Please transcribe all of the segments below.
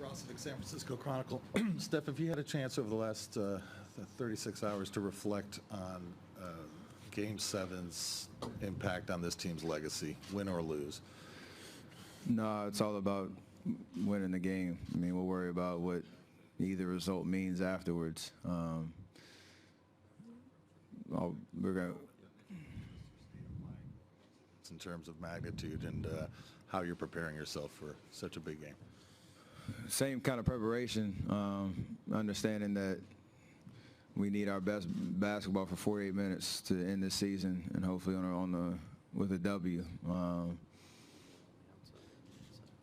Rossovich, San Francisco Chronicle. Steph, if you had a chance over the last 36 hours to reflect on Game 7's impact on this team's legacy, win or lose? No, it's all about winning the game. I mean, we'll worry about what either result means afterwards. We're going in terms of magnitude and how you're preparing yourself for such a big game. Same kind of preparation, understanding that we need our best basketball for 48 minutes to end this season, and hopefully with a W.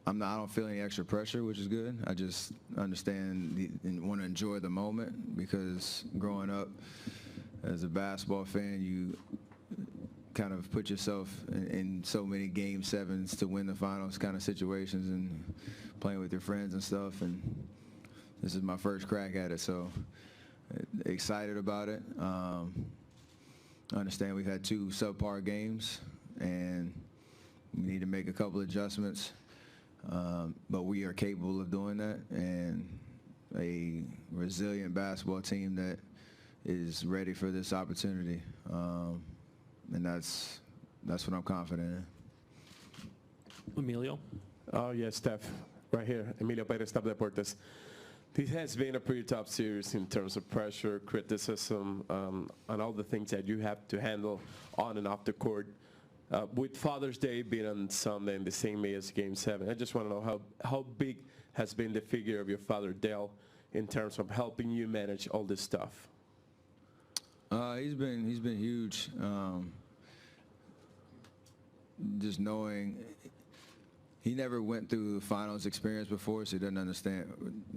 I don't feel any extra pressure, which is good. I just understand and want to enjoy the moment, because growing up as a basketball fan, you kind of put yourself in so many Game 7s to win the finals kind of situations and playing with your friends and stuff, and this is my first crack at it, so excited about it. I understand we've had 2 subpar games and we need to make a couple adjustments, but we are capable of doing that, and a resilient basketball team that is ready for this opportunity. And that's what I'm confident in. Emilio? Oh, yes, Steph. Right here. Emilio Perez, Top Deportes. This has been a pretty tough series in terms of pressure, criticism, and all the things that you have to handle on and off the court. With Father's Day being on Sunday in the same day as Game 7, I just want to know how big has been the figure of your father, Dale, in terms of helping you manage all this stuff? He's been huge. Just knowing he never went through the finals experience before, so he doesn't understand.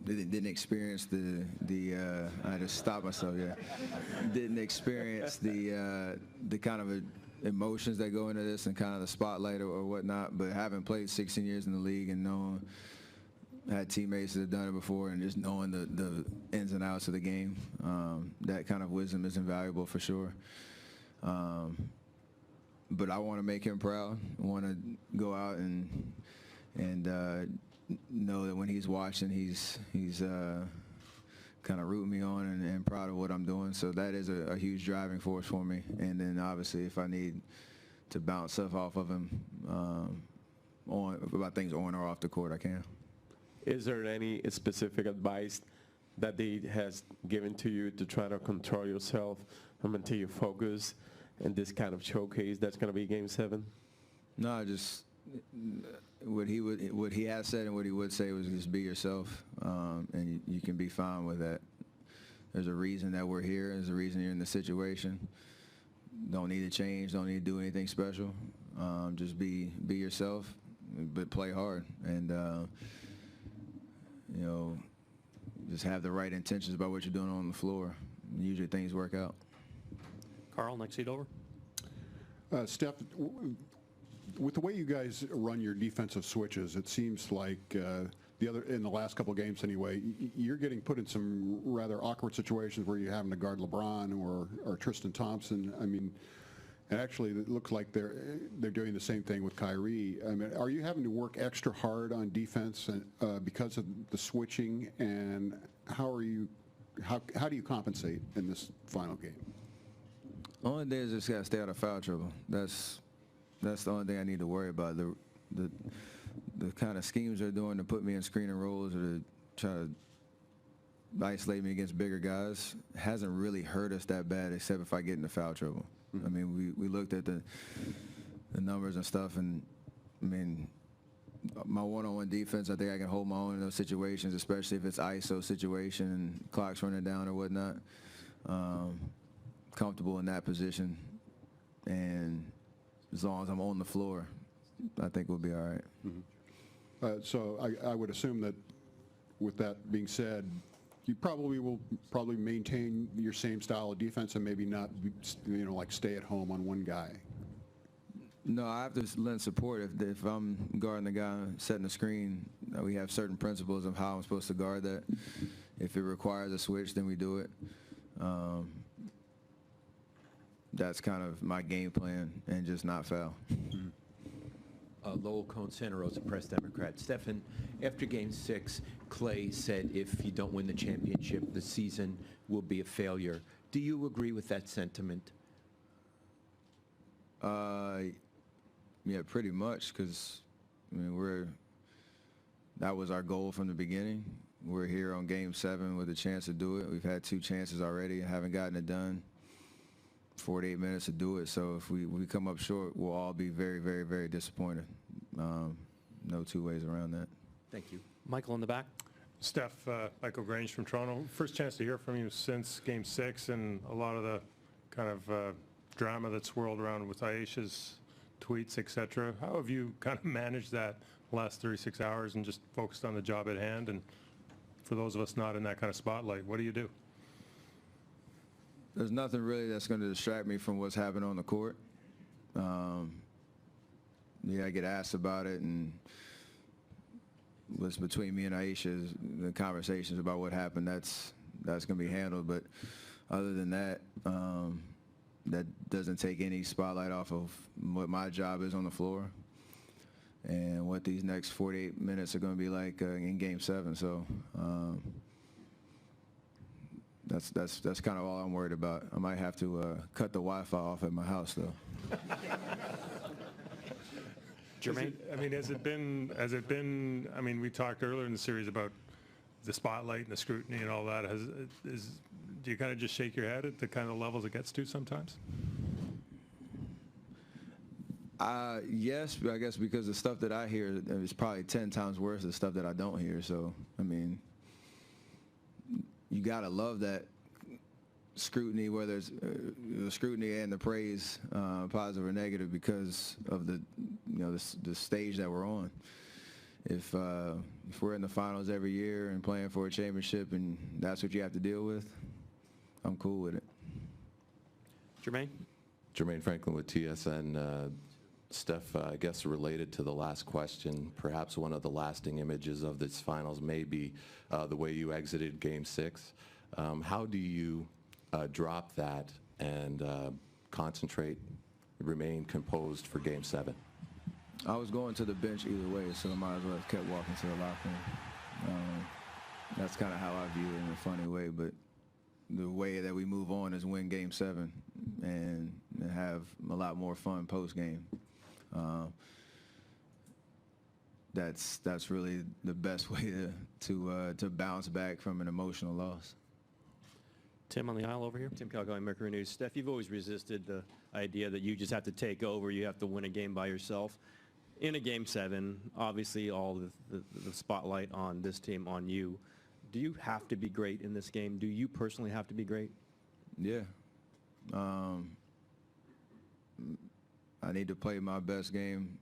Didn't experience the I had to stop myself. Yeah, didn't experience the kind of emotions that go into this and kind of the spotlight or whatnot. But having played 16 years in the league and knowing, had teammates that have done it before, and just knowing the ins and outs of the game, that kind of wisdom is invaluable for sure. But I want to make him proud. I want to go out and know that when he's watching, he's kind of rooting me on and proud of what I'm doing. So that is a huge driving force for me. And then obviously, if I need to bounce stuff off of him about things on or off the court, I can. Is there any specific advice that he has given to you to try to control yourself and maintain your focus in this kind of showcase that's going to be Game 7? No, just what he has said and what he would say was just be yourself, and you can be fine with that. There's a reason that we're here. There's a reason you're in the situation. Don't need to change. Don't need to do anything special. Just be yourself, but play hard, and just have the right intentions about what you're doing on the floor. Usually things work out. Carl, next seat over. Steph, with the way you guys run your defensive switches, it seems like in the last couple of games anyway, you're getting put in some rather awkward situations where you're having to guard LeBron or Tristan Thompson. I mean, and actually, it looks like they're doing the same thing with Kyrie. I mean, are you having to work extra hard on defense because of the switching? And how do you compensate in this final game? Only thing is just got to stay out of foul trouble. That's the only thing I need to worry about. The kind of schemes they're doing to put me in screen and rolls or to try to isolate me against bigger guys hasn't really hurt us that bad, except if I get into foul trouble. I mean, we looked at the numbers and stuff, and I mean, my one-on-one defense, I think I can hold my own in those situations, especially if it's ISO situation and clock's running down or whatnot. Comfortable in that position, and as long as I'm on the floor, I think we'll be all right. Mm-hmm. So I would assume that, with that being said, you will maintain your same style of defense and maybe not, like stay at home on one guy. No, I have to lend support. If I'm guarding the guy setting the screen, we have certain principles of how I'm supposed to guard that. If it requires a switch, then we do it. That's kind of my game plan, and just not foul. Lowell Cone, Santa Rosa Press Democrat. Stephen, after Game 6, Clay said if you don't win the championship, the season will be a failure. Do you agree with that sentiment? Yeah, pretty much, because I mean that was our goal from the beginning. We're here on Game 7 with a chance to do it. We've had 2 chances already and haven't gotten it done. 48 minutes to do it. So if we come up short, we'll all be very, very, very disappointed. No 2 ways around that. Thank you. Michael in the back. Steph, Michael Grange from Toronto. First chance to hear from you since Game 6 and a lot of the kind of drama that swirled around with Aisha's tweets, et cetera. How have you kind of managed that last 36 hours and just focused on the job at hand? And for those of us not in that kind of spotlight, what do you do? There's nothing really that's going to distract me from what's happening on the court. Yeah, I get asked about it, and what's between me and Aisha, the conversations about what happened, that's going to be handled. But other than that, that doesn't take any spotlight off of what my job is on the floor and what these next 48 minutes are going to be like in Game 7. So that's kind of all I'm worried about. I might have to cut the Wi-Fi off at my house, though. Jermaine? Has it been, I mean, we talked earlier in the series about the spotlight and the scrutiny and all that. Do you kind of just shake your head at the kind of levels it gets to sometimes? Yes, but I guess because the stuff that I hear is probably 10 times worse than the stuff that I don't hear. So, I mean, you got to love that scrutiny, whether it's the scrutiny and the praise, positive or negative, because of the stage that we're on. If we're in the finals every year and playing for a championship and that's what you have to deal with, I'm cool with it. Jermaine? Jermaine Franklin with TSN. Steph, I guess related to the last question, perhaps one of the lasting images of this finals may be the way you exited Game 6. How do you drop that and concentrate, remain composed for Game 7? I was going to the bench either way, so I might as well have kept walking to the locker room. That's kind of how I view it in a funny way, but the way that we move on is win Game 7 and have a lot more fun post-game. That's really the best way to bounce back from an emotional loss. Tim on the aisle over here. Tim Calgary, Mercury News. Steph, you've always resisted the idea that you just have to take over, you have to win a game by yourself. In a Game 7, obviously all the spotlight on this team, on you. Do you have to be great in this game? Do you personally have to be great? Yeah. I need to play my best game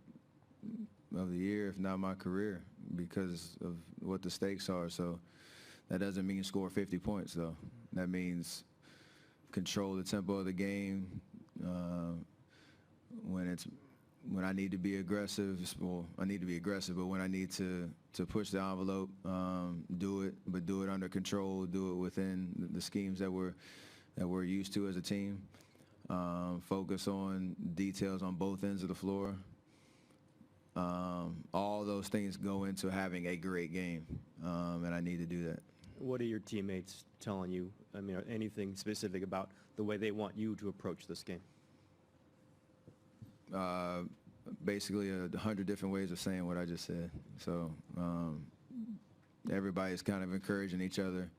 of the year, if not my career, because of what the stakes are. So that doesn't mean score 50 points, though. That means control the tempo of the game. When I need to be aggressive, well, I need to be aggressive, but when I need to push the envelope, do it, but do it under control, do it within the schemes that we're used to as a team. Focus on details on both ends of the floor. All those things go into having a great game, and I need to do that. What are your teammates telling you? I mean, anything specific about the way they want you to approach this game? Basically 100 different ways of saying what I just said. So everybody's kind of encouraging each other,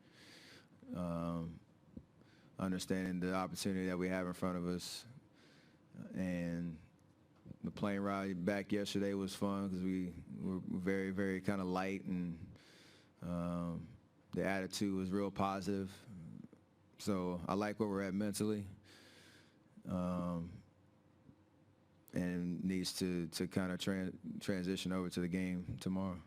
understanding the opportunity that we have in front of us. And the plane ride back yesterday was fun because we were very, very kind of light, and the attitude was real positive. So I like where we're at mentally. And needs to kind of transition over to the game tomorrow.